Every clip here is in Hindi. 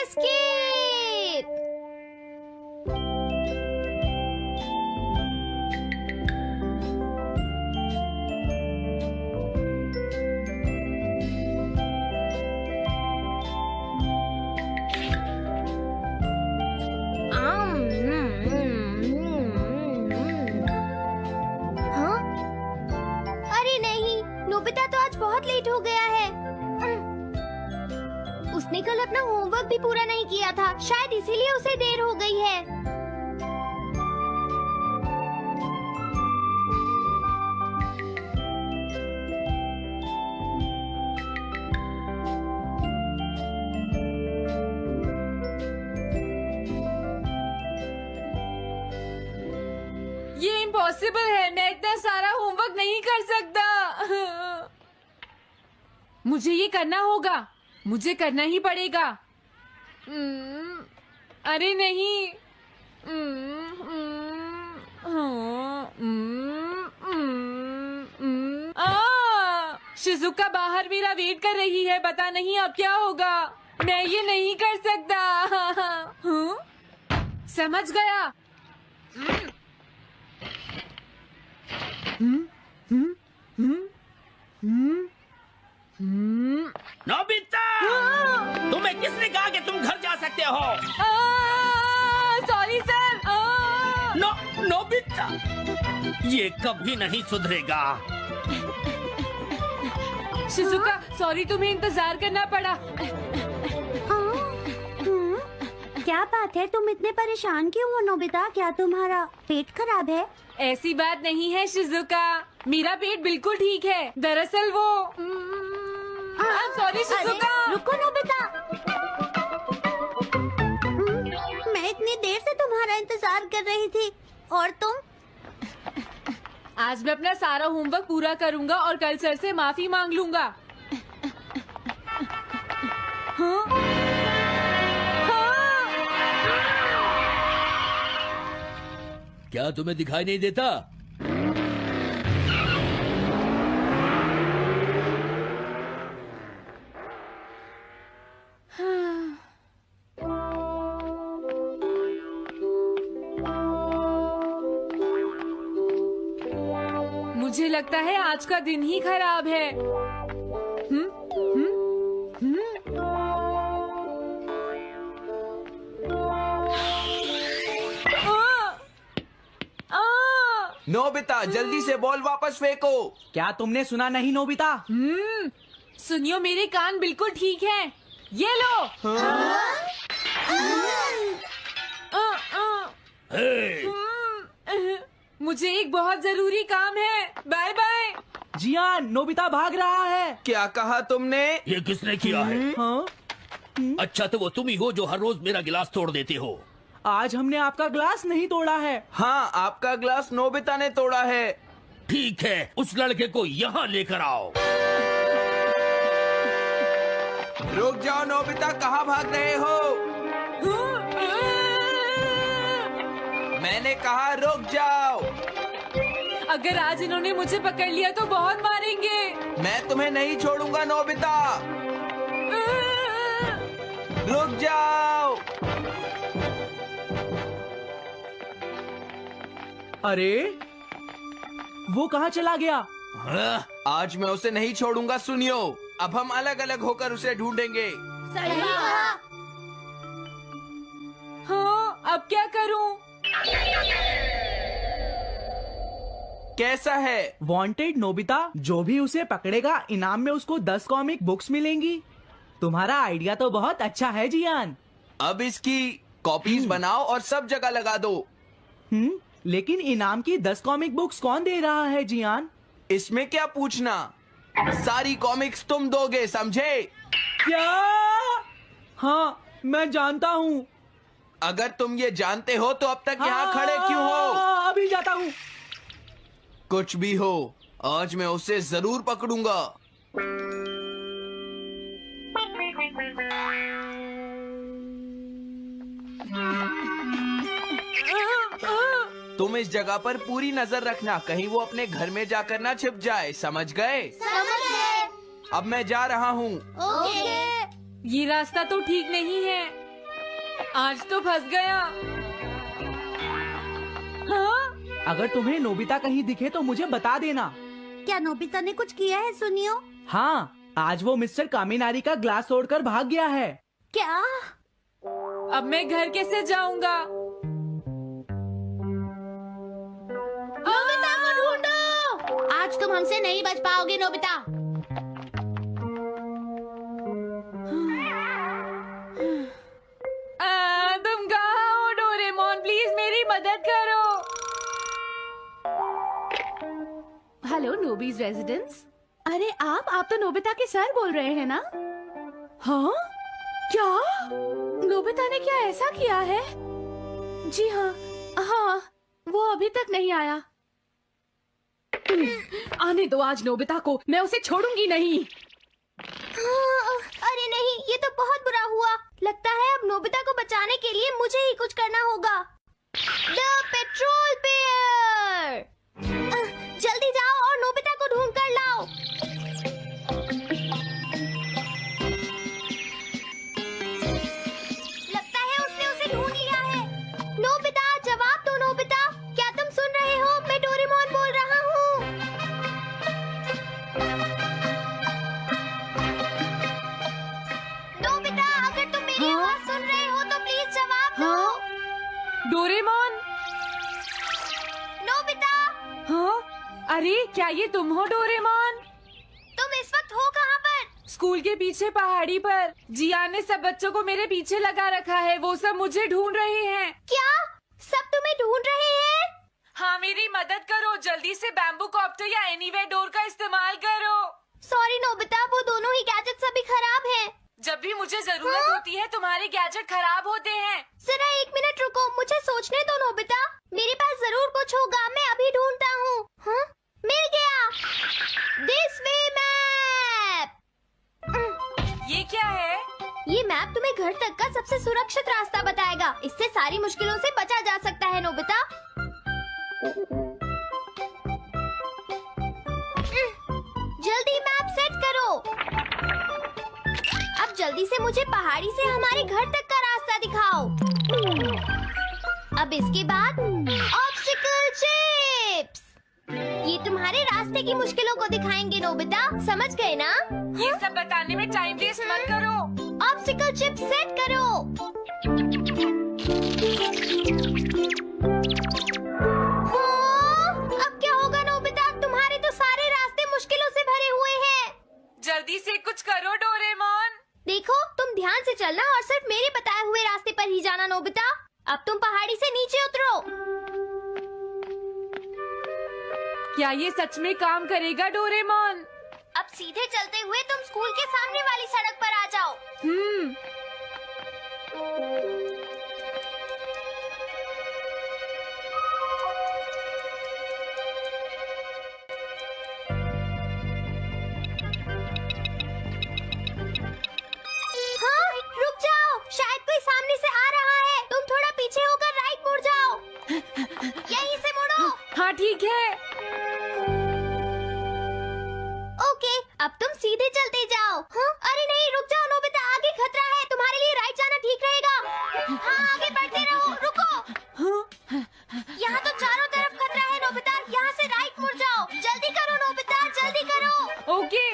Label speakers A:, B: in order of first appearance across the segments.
A: एस्केप। हाँ? अरे नहीं, नोबिता तो आज बहुत लेट हो गया है। उसने कल अपना होमवर्क भी पूरा नहीं किया था, शायद इसीलिए उसे देर हो गई है।
B: ये इम्पॉसिबल है, मैं इतना सारा होमवर्क नहीं कर सकता। मुझे ये करना होगा, मुझे करना ही पड़ेगा। अरे नहीं। शिजुका बाहर मेरा वेट कर रही है, पता नहीं अब क्या होगा। मैं ये नहीं कर सकता। समझ गया।
C: नोबिता, तुम्हें किसने कहा कि तुम घर जा सकते हो?
B: Sorry sir.
C: नोबिता, ये कभी नहीं सुधरेगा।
B: शिजुका सॉरी, तुम्हें इंतजार करना पड़ा।
A: क्या बात है, तुम इतने परेशान क्यों हो नोबिता? क्या तुम्हारा पेट खराब है?
B: ऐसी बात नहीं है शिजुका, मेरा पेट बिल्कुल ठीक है। दरअसल वो सॉरी शिजुका।
A: रुको नोबिता, मैं इतनी देर से तुम्हारा इंतजार कर रही थी और तुम?
B: आज मैं अपना सारा होमवर्क पूरा करूंगा और कल सर से माफी मांग लूंगा। हाँ? हाँ?
C: क्या तुम्हें दिखाई नहीं देता?
B: मुझे लगता है आज का दिन ही खराब है।
D: नोबिता, जल्दी से बॉल वापस फेंको।
E: क्या तुमने सुना नहीं नोबिता?
B: सुनियो, मेरे कान बिल्कुल ठीक हैं। ये लो। मुझे एक बहुत जरूरी काम है। Bye bye.
E: जियान, नोबिता भाग रहा है।
D: क्या कहा तुमने?
C: ये किसने किया है?
E: हाँ?
C: अच्छा, तो वो तुम ही हो जो हर रोज मेरा गिलास तोड़ देते हो।
E: आज हमने आपका ग्लास नहीं तोड़ा है।
D: हाँ, आपका ग्लास नोबिता ने तोड़ा है।
C: ठीक है, उस लड़के को यहाँ लेकर आओ।
D: रुक जाओ नोबिता, कहाँ भाग रहे हो? मैंने कहा रुक जाओ।
B: अगर आज इन्होंने मुझे पकड़ लिया तो बहुत मारेंगे।
D: मैं तुम्हें नहीं छोड़ूंगा नोबिता, रुक जाओ।
E: अरे वो कहाँ चला गया?
D: आज मैं उसे नहीं छोड़ूंगा। सुनियो, अब हम अलग अलग होकर उसे ढूंढेंगे।
B: हाँ, अब क्या करूं?
D: कैसा है?
E: वांटेड नोबिता, जो भी उसे पकड़ेगा इनाम में उसको 10 कॉमिक बुक्स मिलेंगी। तुम्हारा आइडिया तो बहुत अच्छा है जियान।
D: अब इसकी कॉपीज बनाओ और सब जगह लगा दो।
E: लेकिन इनाम की 10 कॉमिक बुक्स कौन दे रहा है जियान?
D: इसमें क्या पूछना, सारी कॉमिक्स तुम दोगे, समझे?
E: क्या? हाँ, मैं जानता हूँ।
D: अगर तुम ये जानते हो तो अब तक यहाँ खड़े क्यों हो?
E: अभी जाता हूँ।
D: कुछ भी हो, आज मैं उसे जरूर पकड़ूंगा। तुम इस जगह पर पूरी नजर रखना, कहीं वो अपने घर में जाकर ना छिप जाए, समझ गए?
A: समझ गए।
D: अब मैं जा रहा हूँ।
A: ओके।
B: ये रास्ता तो ठीक नहीं है। आज तो फंस गया। हाँ?
E: अगर तुम्हें नोबिता कहीं दिखे तो मुझे बता देना।
A: क्या नोबिता ने कुछ किया है सुनियो?
E: हाँ, आज वो मिस्टर कामिनारी का ग्लास तोड़कर भाग गया है।
A: क्या?
B: अब मैं घर कैसे जाऊंगा?
F: नोबिता को ढूंढो। आज तुम हमसे नहीं बच पाओगे नोबिता।
B: तुम कहाँ हो डोरेमोन? प्लीज मेरी मदद करो।
F: हेलो नोबीज रेजिडेंस। अरे आप तो नोबिता के सर बोल रहे हैं ना? हाँ? क्या? नोबिता ने क्या ऐसा किया है? जी हाँ, हाँ, वो अभी तक नहीं आया। आने दो आज नोबिता को, मैं उसे छोड़ूंगी नहीं।
A: अरे नहीं, ये तो बहुत बुरा हुआ। लगता है अब नोबिता को बचाने के लिए मुझे ही कुछ करना होगा। द पेट्रोल पेयर, जल्दी जाओ और नोबिता को ढूंढ कर लाओ। लगता है उसने उसे ढूंढ लिया है। नोबिता, जवाब दो नोबिता, क्या तुम सुन रहे हो? मैं डोरेमोन बोल रहा हूँ। नोबिता, अगर तुम मेरी आवाज सुन रहे हो तो प्लीज जवाब दो।
B: डोरेमोन?
A: नोबिता,
B: हाँ? अरे क्या ये तुम हो डोरेमोन?
A: तुम इस वक्त हो कहाँ पर?
B: स्कूल के पीछे पहाड़ी पर। जियान ने सब बच्चों को मेरे पीछे लगा रखा है। वो सब मुझे ढूंढ रहे हैं।
A: क्या सब तुम्हें ढूंढ रहे हैं?
B: हाँ, मेरी मदद करो। जल्दी से बैम्बू कॉप्टर या एनीवेयर डोर का इस्तेमाल करो।
A: सॉरी नोबिता, वो दोनों ही गैजेट्स अभी खराब हैं।
B: जब भी मुझे जरूरत होती है तुम्हारे गैजेट खराब होते हैं।
A: जरा 1 मिनट रुको, मुझे सोचने दो नोबिता। मेरे पास जरूर कुछ होगा, मैं अभी ढूंढता हूँ। हाँ? मिल गया। This way map.
B: ये क्या है?
A: ये मैप तुम्हें घर तक का सबसे सुरक्षित रास्ता बताएगा। इससे सारी मुश्किलों से बचा जा सकता है नोबिता। जल्दी मैप सेट करो। अब जल्दी से मुझे पहाड़ी से हमारे घर तक का रास्ता दिखाओ। अब इसके बाद ऑब्स्टिकल चिप्स। ये तुम्हारे रास्ते की मुश्किलों को दिखाएंगे नोबिता, समझ गए ना?
B: ये सब बताने में टाइम वेस्ट मत करो।
A: ऑब्स्टिकल चिप्स सेट करो। हाँ, अब क्या होगा नोबिता? तुम्हारे तो सारे रास्ते मुश्किलों से भरे हुए हैं।
B: जल्दी से कुछ करो डोरेमोन।
A: देखो, तुम ध्यान से चलना और सिर्फ मेरे बताए हुए रास्ते पर ही जाना नोबिता। अब तुम पहाड़ी से नीचे उतरो।
B: क्या ये सच में काम करेगा डोरेमोन?
A: अब सीधे चलते हुए तुम स्कूल के सामने वाली सड़क पर आ जाओ। हाँ, रुक जाओ, शायद कोई सामने से आ रहा है। तुम थोड़ा पीछे होकर राइट मुड़ जाओ। यहीं से मुड़ो।
B: हाँ ठीक है।
A: ओके, अब तुम सीधे चलते जाओ। हाँ? अरे नहीं, रुक जाओ नोबिता, आगे खतरा है। तुम्हारे लिए राइट जाना ठीक रहेगा। हाँ, आगे बढ़ते रहो। रुको, यहाँ तो चारों तरफ खतरा है नोबिता। यहाँ से राइट मुड़ जाओ। जल्दी करो नोबिता, जल्दी करो।
B: ओके।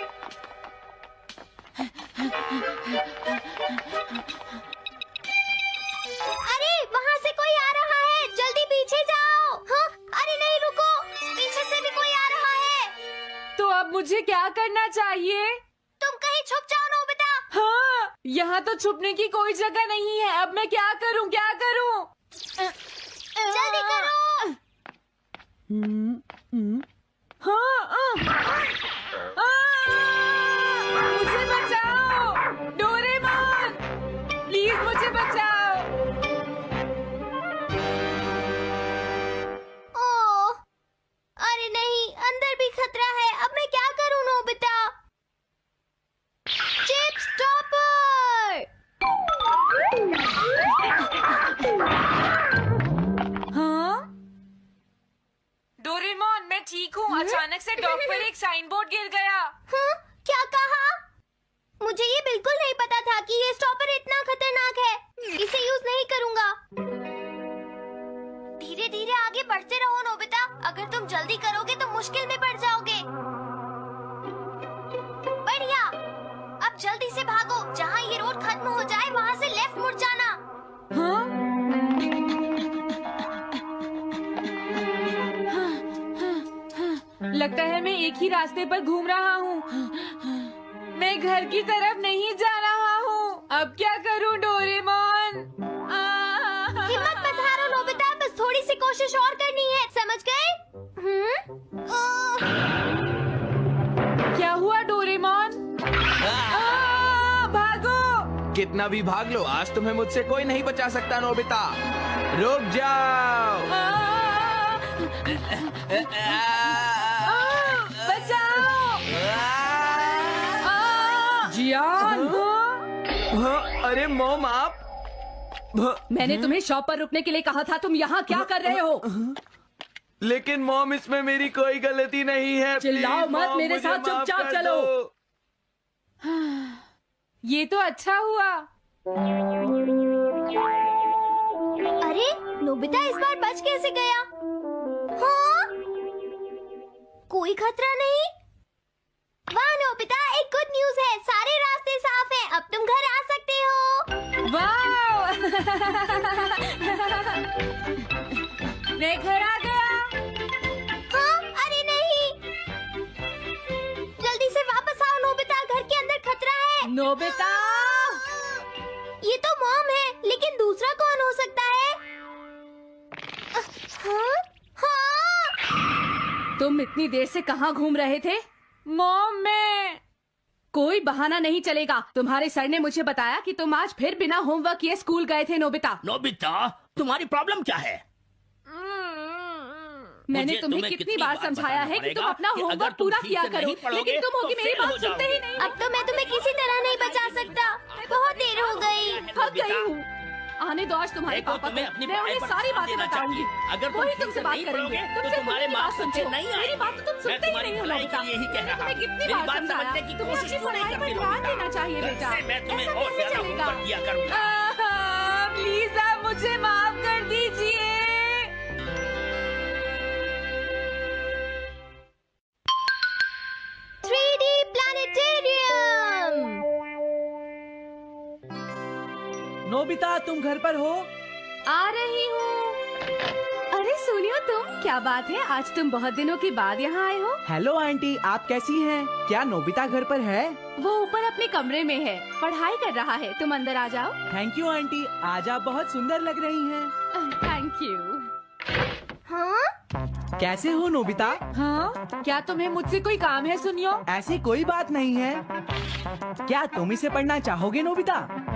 A: अरे वहाँ से कोई आ रहा है, जल्दी पीछे जाओ। हाँ? अरे नहीं, रुको, पीछे से भी कोई आ रहा है।
B: तो अब मुझे क्या करना चाहिए?
A: तुम कहीं छुप जाओ नोबिता।
B: हाँ, यहाँ तो छुपने की कोई जगह नहीं है। अब मैं क्या करूँ, क्या करूँ?
A: जल्दी करो।
B: हाँ, मुझे बचाओ डोरेमोन, प्लीज मुझे बचाओ।
A: ओह, अरे नहीं, अंदर भी खतरा है। अब मैं क्या करूं नोबिता? Chip stopper.
B: हाँ? डोरेमोन, मैं ठीक हूँ। अचानक से डॉक पर एक साइन बोर्ड गिर गया।
A: हाँ? क्या कहा? मुझे ये बिल्कुल नहीं पता था कि ये स्टॉपर इतना खतरनाक है। इसे यूज नहीं जल्दी करोगे तो मुश्किल में पड़ जाओगे। बढ़िया, अब जल्दी से भागो। जहाँ ये रोड खत्म हो जाए वहाँ से लेफ्ट मुड़ जाना।
B: हाँ? लगता है मैं एक ही रास्ते पर घूम रहा हूँ। मैं घर की तरफ नहीं जा रहा हूँ। अब क्या करूँ डोरेमोन?
A: हिम्मत मत हारो नोबिता, बस थोड़ी सी कोशिश और करनी है, समझ गए?
B: क्या हुआ डोरेमोन? भागो!
D: कितना भी भाग लो, आज तुम्हें मुझसे कोई नहीं बचा सकता नोबिता। रुक जाओ।
B: बचाओ! जियान!
D: अरे मॉम, आप
F: मैंने तुम्हें शॉप पर रुकने के लिए कहा था, तुम यहाँ क्या कर रहे हो?
D: लेकिन मॉम, इसमें मेरी कोई गलती नहीं है।
F: चिल्लाओ
D: प्लीज,
F: मत,
D: मॉम,
F: मेरे
D: मुझे
F: साथ
D: माफ
F: चुपचाप
D: कर
F: चलो।
D: दो।
B: ये तो अच्छा हुआ।
A: अरे नोबिता इस बार बच कैसे गया? हाँ? कोई खतरा नहीं? वाह नोबिता, एक गुड न्यूज है, सारे रास्ते साफ हैं, अब तुम घर आ सकते हो।
B: वाह! मैं घर आ गया।
A: हाँ? अरे नहीं, जल्दी से वापस आओ नोबिता, घर के अंदर खतरा है।
F: नोबिता!
A: ये तो मॉम है, लेकिन दूसरा कौन हो सकता है? हाँ? हाँ?
F: तुम इतनी देर से कहाँ घूम रहे थे?
B: मॉम, मैं
F: कोई बहाना नहीं चलेगा। तुम्हारे सर ने मुझे बताया कि तुम आज फिर बिना होमवर्क किए स्कूल गए थे नोबिता।
C: नोबिता, तुम्हारी प्रॉब्लम क्या है?
F: मैंने
C: मुझे
F: तुम्हें
C: तुम्हें
F: कितनी
C: कितनी
F: बार
C: बार
F: समझाया है
C: बताना
F: कि तुम
C: पड़ेगा
F: अपना
C: कि अगर
F: होमवर्क
C: तुम
F: पूरा
C: ठीक
F: किया
C: से
F: करो,
C: नहीं पढ़ोगे,
F: लेकिन तुम होगी
C: तो
F: मेरी
C: फेल
F: बात
C: हो
F: सुनते ही
C: जाओगे।
F: नहीं।
A: अब तो मैं तुम्हें किसी तरह नहीं बचा सकता, बहुत देर हो गई।
F: थक गई हूँ। आने दो आज तुम्हारे
C: देखो,
F: पापा
C: तुम्हें
F: को।
C: अपनी
F: मैं
C: पढ़ाई
F: उन्हें
C: पर
F: सारी
C: ध्यान
F: बातें
C: देना
F: बताऊंगी।
C: चाहिए। अगर तुम
F: वही
C: ठीक
F: तुमसे
C: से
F: बात
C: नहीं
F: करेंगे।
C: पढ़ोगे, तो
F: तुमसे
C: तुम्हारे
F: मेरी
C: मार्क्स
F: बात
C: अच्छे
F: सुनते
C: नहीं
F: मेरी
C: आएंगे।
F: बात तो तुम
C: मैं
F: सुनते ही
C: तुम्हारी
F: नहीं हो
C: भलाई
F: नोबिता।
C: के लिए ही कह
F: मैंने
C: रहा
F: तुम्हें
C: हूँ।
F: कितनी
C: मेरी
F: बार
C: बात
F: समझाया,
C: समझने की
F: तुम्हें
C: कोशिश
F: अपनी
C: क्यों नहीं
F: पढ़ाई पर
C: करती
F: ध्यान
C: नोबिता?
F: देना चाहिए
C: घर
F: बेटा।
C: से मैं तुम्हें
F: ऐसा
C: और
F: कैसे
C: ज्यादा
F: चलेगा?
C: होमवर्क दिया करूंगा।
B: प्लीज आप मुझे माफ कर दीजिए।
A: 3D planetarium.
E: नोबिता, तुम घर पर हो?
F: आ रही हूँ। अरे सुनियो तुम, क्या बात है, आज तुम बहुत दिनों के बाद यहाँ आए हो?
E: हेलो आंटी, आप कैसी हैं? क्या नोबिता घर पर है?
F: वो ऊपर अपने कमरे में है, पढ़ाई कर रहा है। तुम अंदर आ जाओ।
E: थैंक यू आंटी, आज आप बहुत सुंदर लग रही हैं।
F: Thank you.
A: हाँ?
E: कैसे हो नोबिता?
B: हाँ? क्या तुम्हें मुझसे कोई काम है सुनियो?
E: ऐसी कोई बात नहीं है। क्या तुम इसे पढ़ना चाहोगे नोबिता?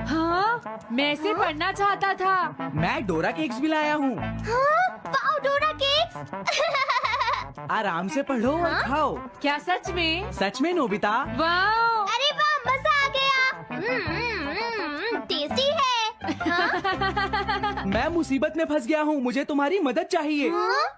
B: हाँ? मैं इसे पढ़ना चाहता था।
E: मैं डोरा केक्स भी लाया हूँ।
A: हाँ? वाओ, डोरा केक्स।
E: आराम से पढ़ो और खाओ।
B: क्या सच में?
E: सच में नोबिता?
B: वाह!
A: अरे वाह, मजा आ गया। टेस्टी है। हाँ?
E: मैं मुसीबत में फंस गया हूँ, मुझे तुम्हारी मदद चाहिए।
A: हाँ?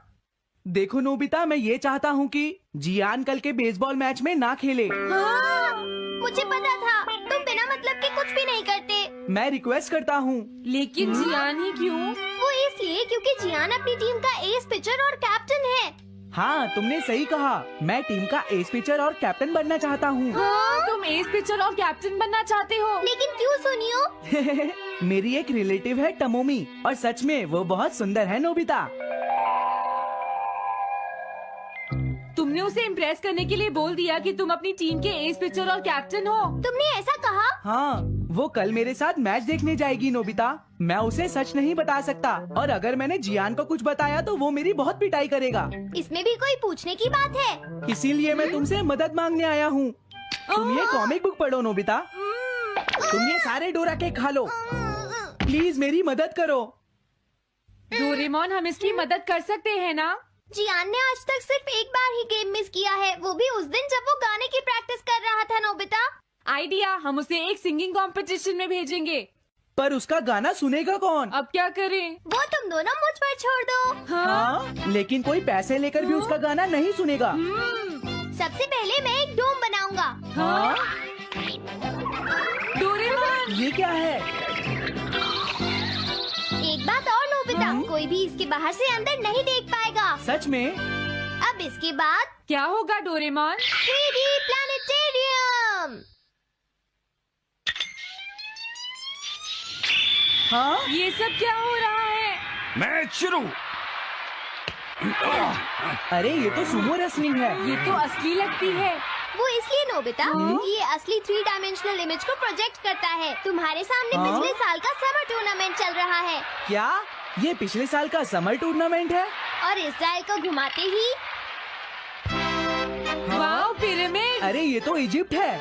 E: देखो नोबिता, मैं ये चाहता हूँ कि जियान कल के बेसबॉल मैच में ना खेले।
A: हाँ? मुझे पता था, तुम बिना मतलब के कुछ भी नहीं करते।
E: मैं रिक्वेस्ट करता हूँ।
B: लेकिन जियान ही क्यों?
A: वो इसलिए क्योंकि जियान अपनी टीम का एस पिचर और कैप्टन है।
E: हाँ, तुमने सही कहा। मैं टीम का एस पिचर और कैप्टन बनना चाहता हूँ।
A: हाँ?
B: तुम एस पिचर और कैप्टन बनना चाहते हो?
A: लेकिन क्यों सुनियो?
E: मेरी एक रिलेटिव है टमोमी, और सच में वो बहुत सुंदर है नोबिता।
B: तुमने उसे इम्प्रेस करने के लिए बोल दिया कि तुम अपनी टीम के एस पिचर और कैप्टन हो।
A: तुमने ऐसा कहा?
E: हाँ, वो कल मेरे साथ मैच देखने जाएगी नोबिता। मैं उसे सच नहीं बता सकता, और अगर मैंने जियान को कुछ बताया तो वो मेरी बहुत पिटाई करेगा।
A: इसमें भी कोई पूछने की बात है?
E: इसीलिए मैं तुमसे मदद मांगने आया हूँ। तुम ये कॉमिक बुक पढ़ो नोबिता। तुम ये सारे डोरा केक खा लो। प्लीज मेरी मदद करो।
B: डोरेमोन, हम इसकी मदद कर सकते हैं ना?
A: जियान ने आज तक सिर्फ एक बार ही गेम मिस किया है, वो भी उस दिन जब वो गाने की प्रैक्टिस कर रहा था। नोबिता,
B: आइडिया, हम उसे एक सिंगिंग कंपटीशन में भेजेंगे।
E: पर उसका गाना सुनेगा कौन?
B: अब क्या करें?
A: वो तुम दोनों मुझ पर छोड़ दो।
E: हाँ, लेकिन कोई पैसे लेकर भी उसका गाना नहीं सुनेगा।
A: सबसे पहले मैं एक डोम बनाऊंगा।
E: हाँ?
B: डोरेमोन!
E: ये क्या है?
A: एक बात और नोबिता, कोई भी इसके बाहर से अंदर नहीं देख पाएगा।
E: सच में?
A: अब इसके बाद
B: क्या होगा डोरेमोन?
A: 3D planetarium.
E: हाँ,
B: ये सब क्या हो रहा है?
C: मैच शुरू।
E: अरे ये तो सुमो रेसलिंग है।
B: ये तो असली लगती है।
A: वो इसलिए नोबिता कि ये असली 3 डायमेंशनल इमेज को प्रोजेक्ट करता है। तुम्हारे सामने
E: हाँ?
A: पिछले साल का समर टूर्नामेंट चल रहा है
E: क्या ये पिछले साल का समर टूर्नामेंट है?
A: और इस डायल को घुमाते ही
B: वाओ, पिरामिड।
E: अरे ये तो इजिप्ट है।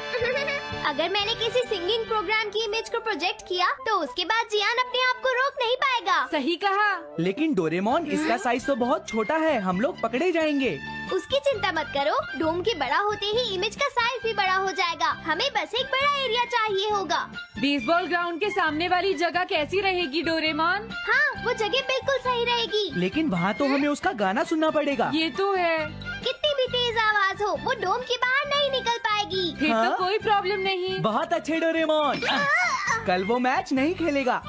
A: अगर मैंने किसी सिंगिंग प्रोग्राम की इमेज को प्रोजेक्ट किया तो उसके बाद जियान अपने आप को रोक नहीं पाएगा।
B: सही कहा।
E: लेकिन डोरेमोन इसका साइज तो बहुत छोटा है, हम लोग पकड़े जाएंगे।
A: उसकी चिंता मत करो, डोम के बड़ा होते ही इमेज का साइज भी बड़ा हो जाएगा। हमें बस एक बड़ा एरिया चाहिए होगा।
B: बेसबॉल ग्राउंड के सामने वाली जगह कैसी रहेगी डोरेमोन?
A: हाँ, वो जगह बिल्कुल सही रहेगी।
E: लेकिन वहाँ तो हमें उसका गाना सुनना पड़ेगा।
B: ये तो है।
A: कितनी भी तेज आवाज हो, वो डोम के बाहर नहीं निकल पाएगी।
B: फिर
E: हाँ?
B: तो कोई प्रॉब्लम नहीं।
E: बहुत अच्छे डोरेमोन। कल वो मैच नहीं खेलेगा।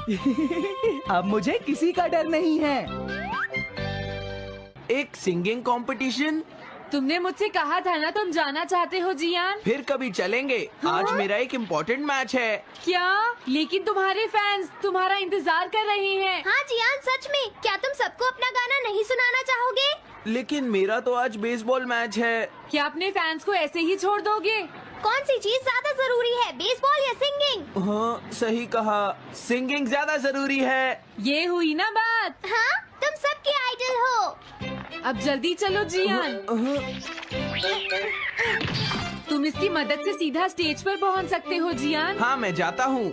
E: अब मुझे किसी का डर नहीं है।
D: एक सिंगिंग कंपटीशन?
B: तुमने मुझसे कहा था ना तुम जाना चाहते हो जियान।
D: फिर कभी चलेंगे। आज मेरा एक इम्पोर्टेंट मैच है।
B: क्या? लेकिन तुम्हारे फैंस तुम्हारा इंतजार कर रहे हैं।
A: हाँ जियान, सच में क्या तुम सबको अपना गाना नहीं सुनाना चाहोगे?
D: लेकिन मेरा तो आज बेसबॉल मैच है।
B: क्या अपने फैंस को ऐसे ही छोड़ दोगे?
A: कौन सी चीज ज्यादा जरूरी है, बेसबॉल या सिंगिंग?
D: हाँ, सही कहा। सिंगिंग ज्यादा जरूरी है।
B: ये हुई ना बात।
A: हाँ, तुम सबके आइडल हो।
B: अब जल्दी चलो जियान। तुम इसकी मदद से सीधा स्टेज पर पहुंच सकते हो जियान।
D: हाँ, मैं जाता हूँ।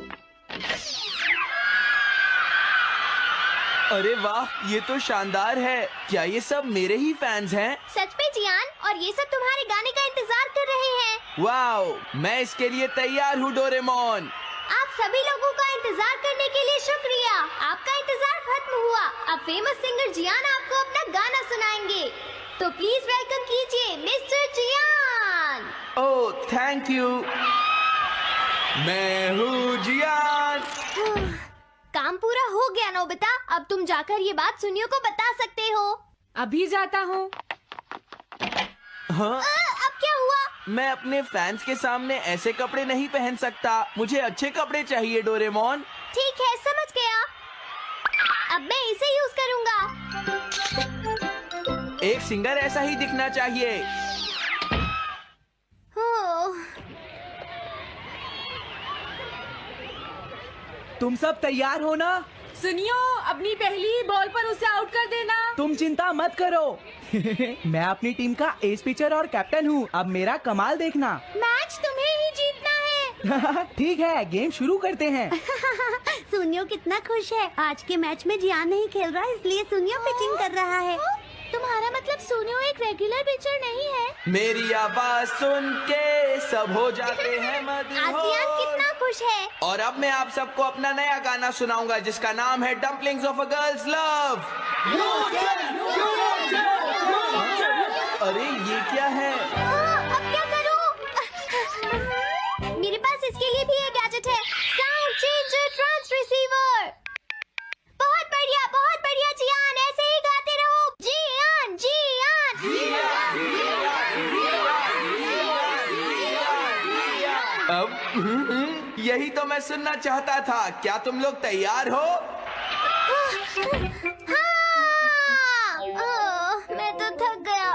D: अरे वाह, ये तो शानदार है। क्या ये सब मेरे ही फैंस हैं?
A: सच में जियान, और ये सब तुम्हारे गाने का इंतजार कर रहे हैं।
D: वाओ, मैं इसके लिए तैयार हूँ डोरेमोन।
A: आप सभी लोगों का इंतजार करने के लिए शुक्रिया। आपका इंतजार खत्म हुआ। अब फेमस सिंगर जियान आपको अपना गाना सुनाएंगे। तो प्लीज वेलकम कीजिए mister Jian.
D: Oh, thank you. मैं हूँ जियान।
A: काम पूरा हो गया नोबिता। अब तुम जाकर ये बात सुनियो को बता सकते हो।
B: अभी जाता हूँ।
D: हाँ,
A: अब क्या हुआ?
D: मैं अपने फैंस के सामने ऐसे कपड़े नहीं पहन सकता। मुझे अच्छे कपड़े चाहिए डोरेमोन।
A: ठीक है, समझ गया। अब मैं इसे यूज करूँगा।
D: एक सिंगर ऐसा ही दिखना चाहिए।
E: तुम सब तैयार हो ना?
B: सुनियो, अपनी पहली बॉल पर उसे आउट कर देना।
E: तुम चिंता मत करो। मैं अपनी टीम का एस पिचर और कैप्टन हूँ। अब मेरा कमाल देखना।
A: मैच तुम्हें ही जीतना है।
E: ठीक है, गेम शुरू करते हैं।
A: सुनियो कितना खुश है। आज के मैच में जियान नहीं खेल रहा, इसलिए सुनियो पिचिंग कर रहा है। तुम्हारा मतलब सुनियो एक रेगुलर पिचर नहीं है?
D: मेरी आवाज सुन के सब हो जाते हैं
A: आज जियान कितना खुश है।
D: और अब मैं आप सबको अपना नया गाना सुनाऊंगा जिसका नाम है dumplings of a girls love. अरे ये क्या है?
A: अब क्या करूं? मेरे पास इसके लिए भी एक गैजेट है, साउंड चेंजर ट्रांस रिसीवर। बहुत बढ़िया जियान, ऐसे ही गाते रहो। जियान
D: अब यही तो मैं सुनना चाहता था। क्या तुम लोग तैयार हो?
A: मैं तो थक गया।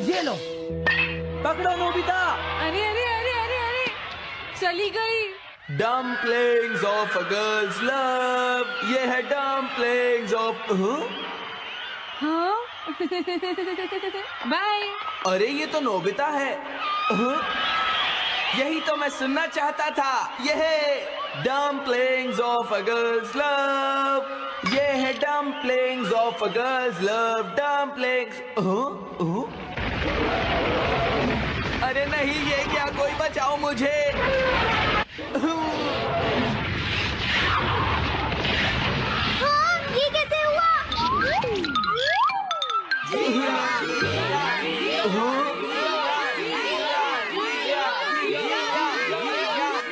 E: ये लो, पकड़ो नोबिता।
B: अरे अरे अरे अरे अरे, चली गई।
D: Dumplings of a girls love. ये है डम्पलिंग्स ऑफ।
B: हाँ? बाय।
D: अरे ये तो नोबिता है। यही तो मैं सुनना चाहता था। ये है dumplings of a girls love. ये है dumplings of a girls love. Dumplings. अरे नहीं, ये क्या? कोई बचाओ मुझे।
A: हाँ, ये कैसे हुआ?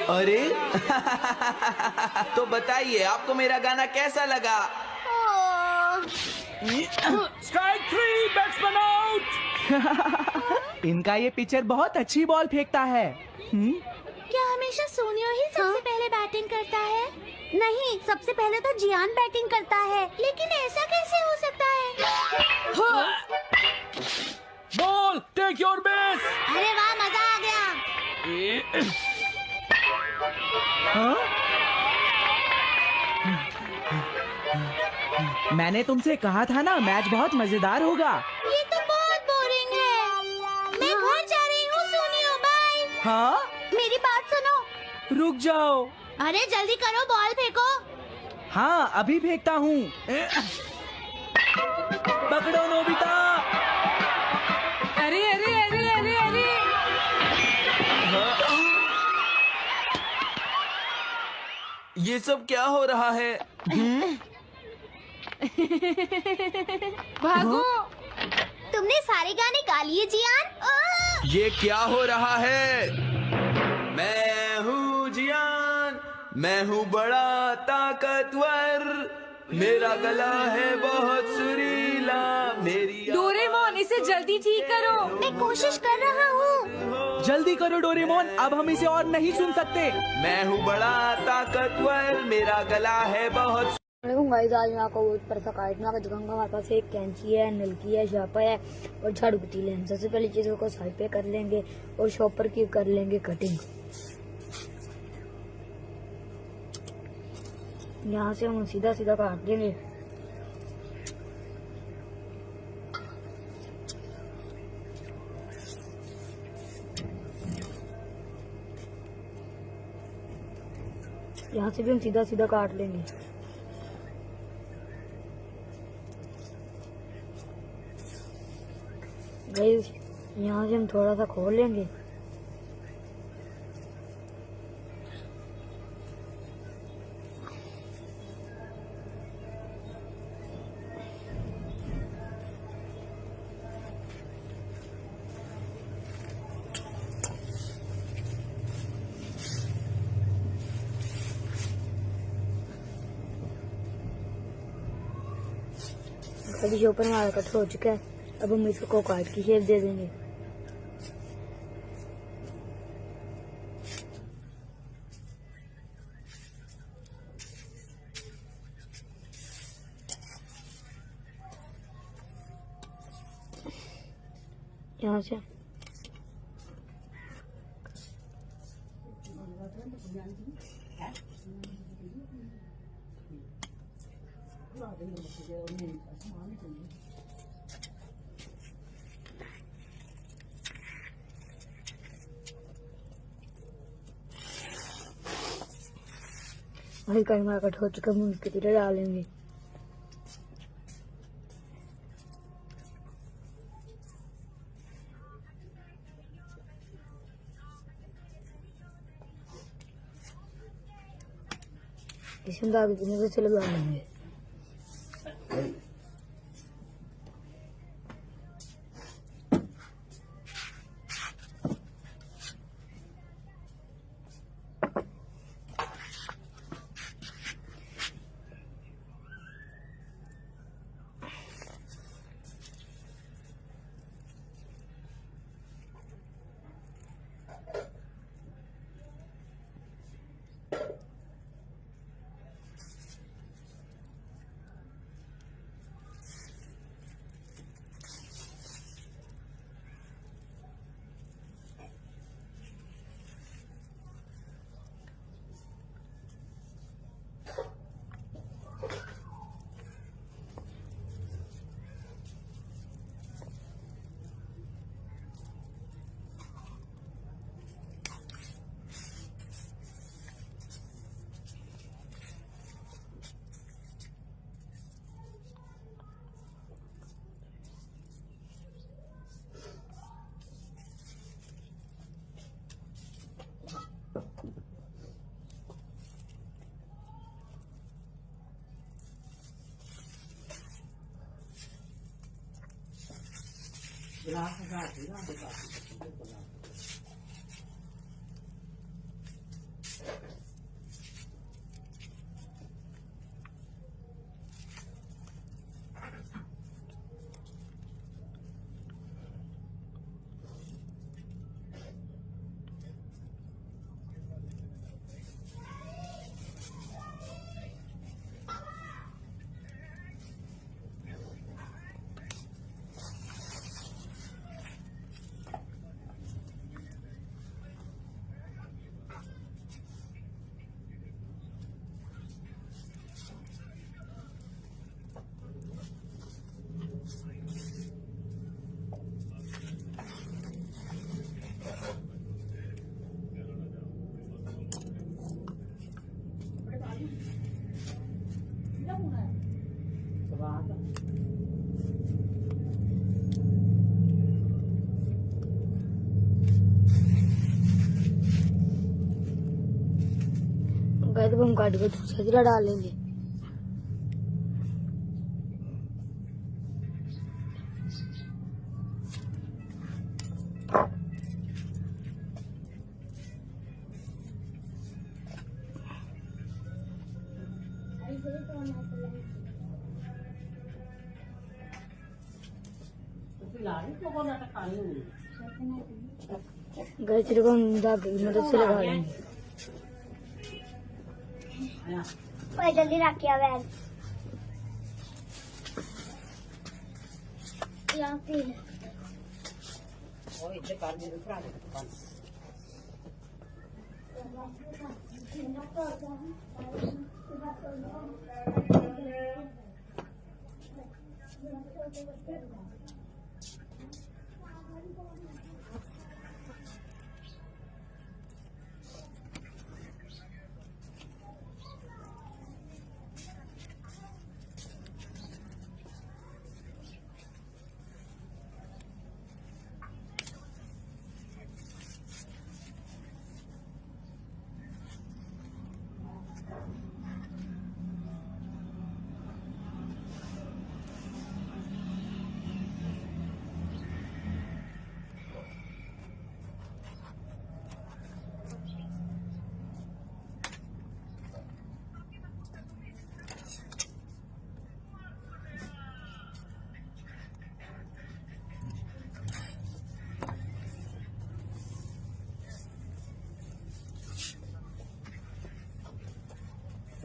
D: अरे तो बताइए, आपको मेरा गाना कैसा लगा?
C: Strike 3, batsman out.
E: इनका ये पिचर बहुत अच्छी बॉल फेंकता है।
A: क्या हमेशा सोनियो ही सबसे पहले बैटिंग करता है? नहीं, सबसे पहले तो जियान बैटिंग करता है। लेकिन ऐसा कैसे हो सकता है?
C: Ball, take your base.
A: अरे वाह, मजा आ गया।
E: मैंने तुमसे कहा था ना, मैच बहुत मजेदार होगा।
A: ये तो बहुत बोरिंग है। मैं घर जा रही हूँ सोनियो, बाय।
E: हाँ,
A: मेरी बात सुनो।
E: रुक जाओ।
A: अरे जल्दी करो, बॉल फेंको।
E: हाँ, अभी फेंकता हूँ। पकड़ो नोबिता।
B: अरे अरे अरे अरे अरे
D: ये सब क्या हो रहा है?
B: भागो।
A: तुमने सारे गाने गा लिए जियान?
D: ये क्या हो रहा है? मैं हूँ जियान, मैं हूँ बड़ा ताकतवर, मेरा गला है बहुत सुरीला, मेरी
B: डोरेमोन, इसे जल्दी ठीक करो।
A: मैं कोशिश कर रहा हूँ।
E: जल्दी करो डोरेमोन, अब हम इसे और नहीं सुन सकते।
D: मैं हूँ बड़ा ताकतवर, मेरा गला है बहुत।
G: गाइस, आज मैं आपको बहुत पर काटना का दिखाऊंगा। हमारे पास एक कैंची है, नलकी है, शार्पर है और झाड़ू पतीले हैं। सबसे पहले चीजों को साइड पे कर लेंगे और शॉपर की कर लेंगे कटिंग। यहाँ से हम सीधा सीधा काट देंगे। यहाँ से भी हम सीधा सीधा काट लेंगे। गाइस, यहाँ से हम थोड़ा सा खोल लेंगे। गाइस, ऊपर हमारा कट हो चुका है। अब हम इसको काट की शेप दे देंगे। यहाँ से भाई का हमारा कट हो चुका है। हम इसके तीरे डालेंगे। इसमें दाग देने से लगा लेंगे। अब हम काट के दूसरा जीरा डालेंगे। गैस को हम धागे की मदद से लगा लेंगे।
A: जल्दी रखिए वैन यहाँ पे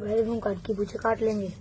A: वैसे हम काट के पीछे काट लेंगे।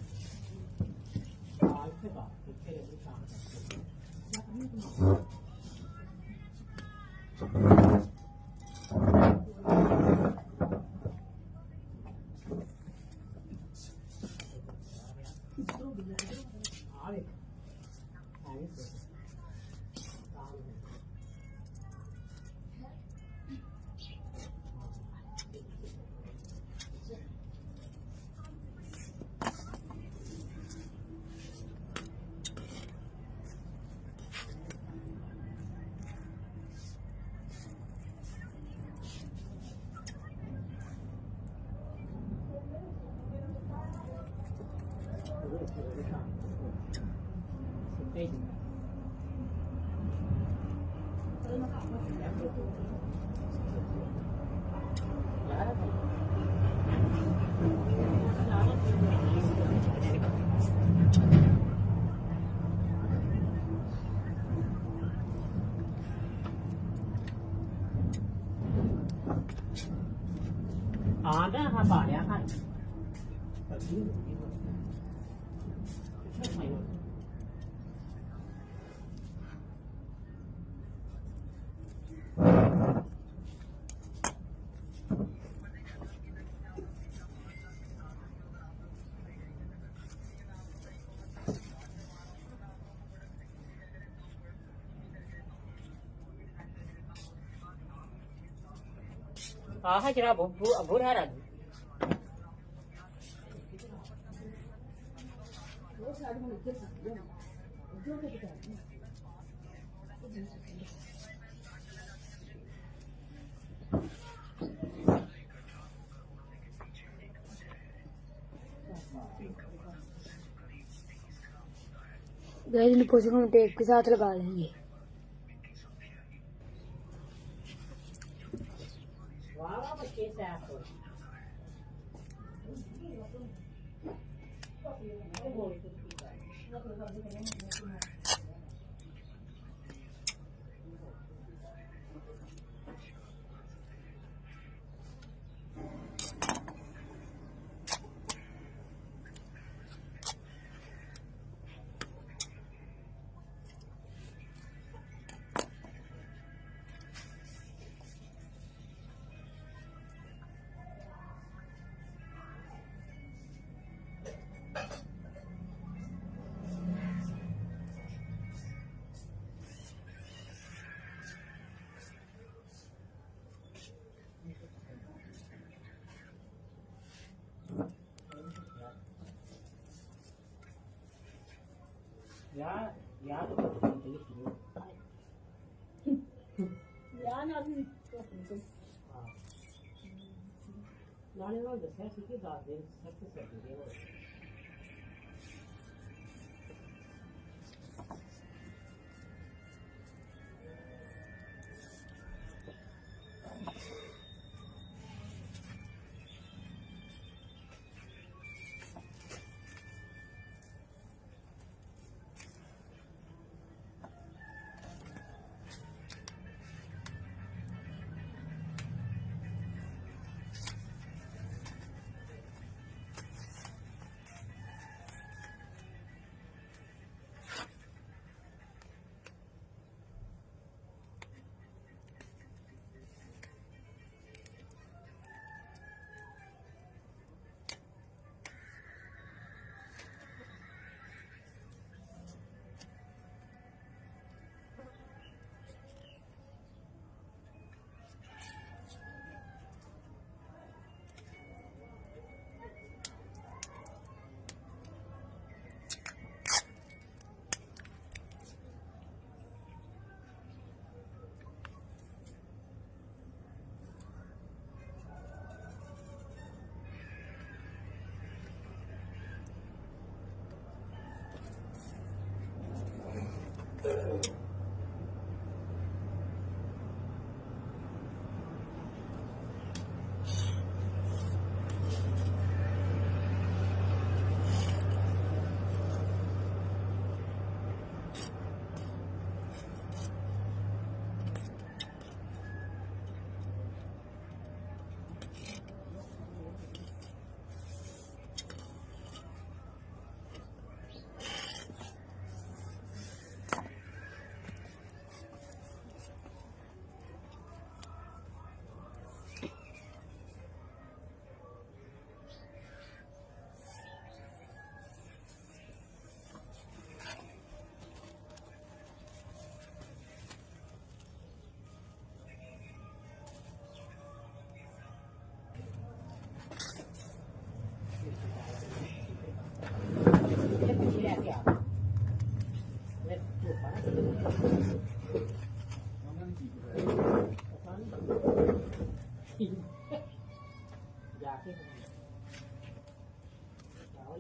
H: Jira bur haran.
G: गैस इन पोछों को हम टेप के साथ लगा लेंगे।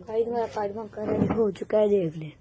G: गाइस मेरा कार्ड रेडी हो चुका है, देख ले।